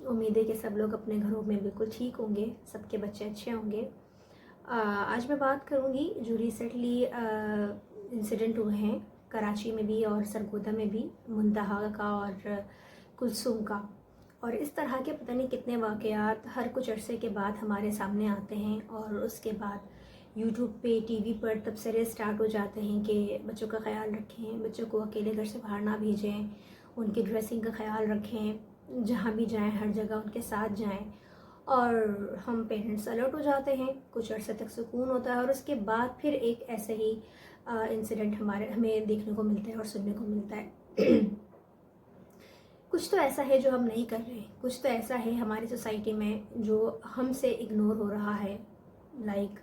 उम्मीद है कि सब लोग अपने घरों में बिल्कुल ठीक होंगे, सबके बच्चे अच्छे होंगे। आज मैं बात करूँगी जो रिसेंटली इंसिडेंट हुए हैं कराची में भी और सरगोदा में भी, मुंतहा का और कुलसूम का। और इस तरह के पता नहीं कितने वाक़यात हर कुछ अरसे के बाद हमारे सामने आते हैं और उसके बाद यूट्यूब पे, टीवी पर तबसरे स्टार्ट हो जाते हैं कि बच्चों का ख्याल रखें, बच्चों को अकेले घर से बाहर ना भेजें, उनकी ड्रेसिंग का ख्याल रखें, जहाँ भी जाएं हर जगह उनके साथ जाएं। और हम पेरेंट्स अलर्ट हो जाते हैं, कुछ अरसे तक सुकून होता है और उसके बाद फिर एक ऐसे ही इंसिडेंट हमें देखने को मिलता है और सुनने को मिलता है। कुछ तो ऐसा है जो हम नहीं कर रहे, कुछ तो ऐसा है हमारी सोसाइटी में जो हमसे इग्नोर हो रहा है। लाइक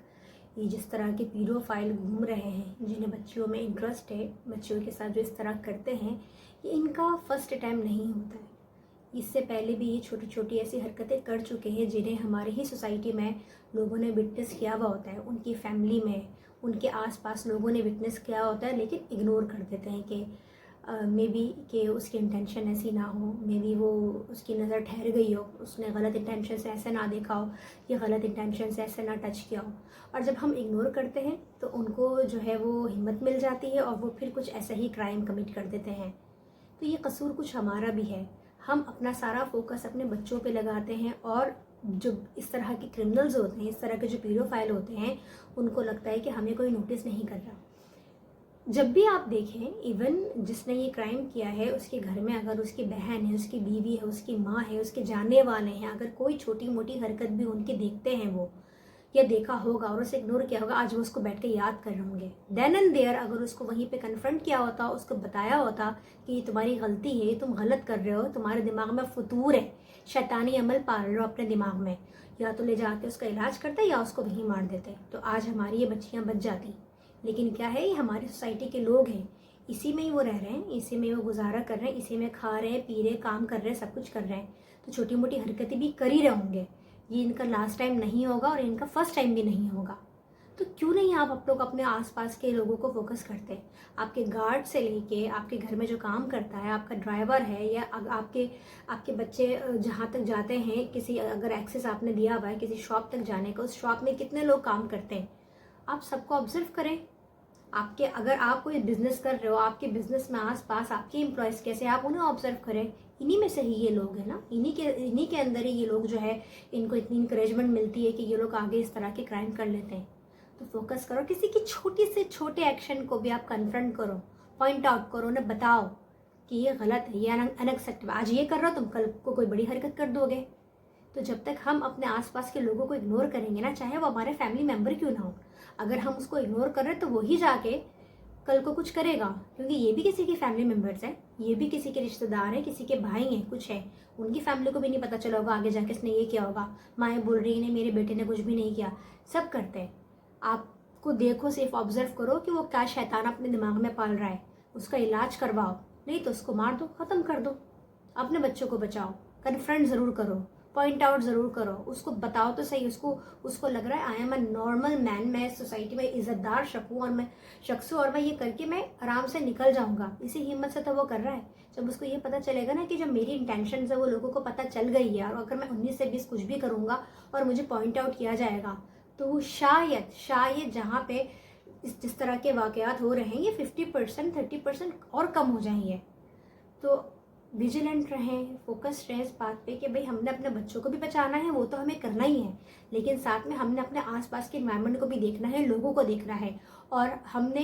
ये जिस तरह के पीडोफाइल घूम रहे हैं, जिन्हें बच्चियों में इंटरेस्ट है, बच्चियों के साथ जो इस तरह करते हैं, ये इनका फर्स्ट टाइम नहीं होता है। इससे पहले भी ये छोटी छोटी ऐसी हरकतें कर चुके हैं जिन्हें हमारे ही सोसाइटी में लोगों ने विटनेस किया हुआ होता है, उनकी फैमिली में, उनके आसपास लोगों ने विटनेस किया होता है, लेकिन इग्नोर कर देते हैं कि मे बी कि उसकी इंटेंशन ऐसी ना हो, मे बी वो उसकी नज़र ठहर गई हो, उसने गलत इंटेंशन से ऐसे ना देखा हो या गलत इंटेंशन से ऐसे ना टच किया हो। और जब हम इग्नोर करते हैं तो उनको जो है वो हिम्मत मिल जाती है और वो फिर कुछ ऐसा ही क्राइम कमिट कर देते हैं। तो ये कसूर कुछ हमारा भी है। हम अपना सारा फोकस अपने बच्चों पे लगाते हैं और जो इस तरह के क्रिमिनल्स होते हैं, इस तरह के जो पीडोफाइल होते हैं, उनको लगता है कि हमें कोई नोटिस नहीं कर रहा। जब भी आप देखें, इवन जिसने ये क्राइम किया है उसके घर में अगर उसकी बहन है, उसकी बीवी है, उसकी माँ है, उसके जानने वाले हैं, अगर कोई छोटी मोटी हरकत भी उनके देखते हैं वो या देखा होगा और उसे इग्नोर किया होगा, आज वो उसको बैठ के याद कर रहे होंगे। देन एंड देयर अगर उसको वहीं पे कन्फ्रंट किया होता, उसको बताया होता कि ये तुम्हारी गलती है, तुम गलत कर रहे हो, तुम्हारे दिमाग में फतूर है, शैतानी अमल पाल रहे हो अपने दिमाग में, या तो ले जाके उसका इलाज करते या उसको वहीं मार देते, तो आज हमारी ये बच्चियाँ बच जाती। लेकिन क्या है, ये हमारी सोसाइटी के लोग हैं, इसी में ही वो रह रहे हैं, इसी में वो गुजारा कर रहे हैं, इसी में खा रहे हैं, पी रहे, काम कर रहे हैं, सब कुछ कर रहे हैं। तो छोटी मोटी हरकतें भी कर ही रहे होंगे। ये इनका लास्ट टाइम नहीं होगा और इनका फर्स्ट टाइम भी नहीं होगा। तो क्यों नहीं आप लोग अपने आसपास के लोगों को फोकस करते हैं? आपके गार्ड से लेके आपके घर में जो काम करता है, आपका ड्राइवर है, या आपके बच्चे जहाँ तक जाते हैं, किसी अगर एक्सेस आपने दिया हुआ है किसी शॉप तक जाने का, उस शॉप में कितने लोग काम करते हैं, आप सबको ऑब्जर्व करें। अगर आप कोई बिजनेस कर रहे हो, आपके बिजनेस में आसपास आपके एम्प्लॉयज़ कैसे, आप उन्हें ऑब्जर्व करें। इन्हीं में से ही ये लोग हैं ना, इन्हीं के अंदर ही ये लोग जो है, इनको इतनी इंकरेजमेंट मिलती है कि ये लोग आगे इस तरह के क्राइम कर लेते हैं। तो फोकस करो, किसी की छोटी से छोटे एक्शन को भी आप कन्फ्रंट करो, पॉइंट आउट करो, उन्हें बताओ कि ये गलत है, ये अनएक्सेप्टेबल। आज ये कर रहे हो, तुम कल को कोई बड़ी हरकत कर दोगे। तो जब तक हम अपने आसपास के लोगों को इग्नोर करेंगे ना, चाहे वो हमारे फैमिली मेम्बर क्यों ना हो, अगर हम उसको इग्नोर कर रहे हैं तो वही जाके कल को कुछ करेगा, क्योंकि ये भी किसी के फैमिली मेम्बर्स हैं, ये भी किसी के रिश्तेदार हैं, किसी के भाई हैं, कुछ है। उनकी फैमिली को भी नहीं पता चला होगा आगे जाके इसने ये किया होगा, माएँ बोल रही है मेरे बेटे ने कुछ भी नहीं किया। सब करते हैं। आपको देखो, सिर्फ ऑब्जर्व करो कि वो क्या शैतान अपने दिमाग में पाल रहा है, उसका इलाज करवाओ, नहीं तो उसको मार दो, ख़त्म कर दो। अपने बच्चों को बचाओ, कन्फ्रंट ज़रूर करो, पॉइंट आउट ज़रूर करो, उसको बताओ तो सही, उसको लग रहा है I am a normal man, मैं सोसाइटी में इज्जतदार शख्स हूँ और मैं ये करके मैं आराम से निकल जाऊंगा। इसी हिम्मत से तो वो कर रहा है। जब उसको ये पता चलेगा ना कि जब मेरी इंटेंशन है वो लोगों को पता चल गई है, और अगर मैं 19 से 20 कुछ भी करूँगा और मुझे पॉइंट आउट किया जाएगा, तो वो शायद जहाँ पे जिस तरह के वाकयात हो रहे हैं ये 50% 30% और कम हो जाएंगे। तो विजिलेंट रहें, फोकस्ड रहें इस बात पे कि भाई हमने अपने बच्चों को भी बचाना है, वो तो हमें करना ही है, लेकिन साथ में हमने अपने आसपास के एनवायरनमेंट को भी देखना है, लोगों को देखना है, और हमने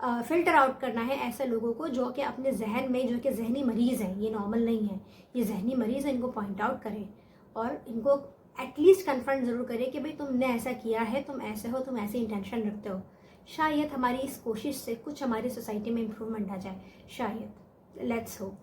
फिल्टर आउट करना है ऐसे लोगों को जो कि अपने जहन में, जो कि जहनी मरीज़ हैं, ये नॉर्मल नहीं है, ये जहनी मरीज़ है, इनको पॉइंट आउट करें और इनको एटलीस्ट कन्फ्रंट ज़रूर करें कि भाई तुमने ऐसा किया है, तुम ऐसे हो, तुम ऐसी इंटेंशन रखते हो। शायद हमारी इस कोशिश से कुछ हमारी सोसाइटी में इम्प्रूवमेंट आ जाए, शायद। Let's hope.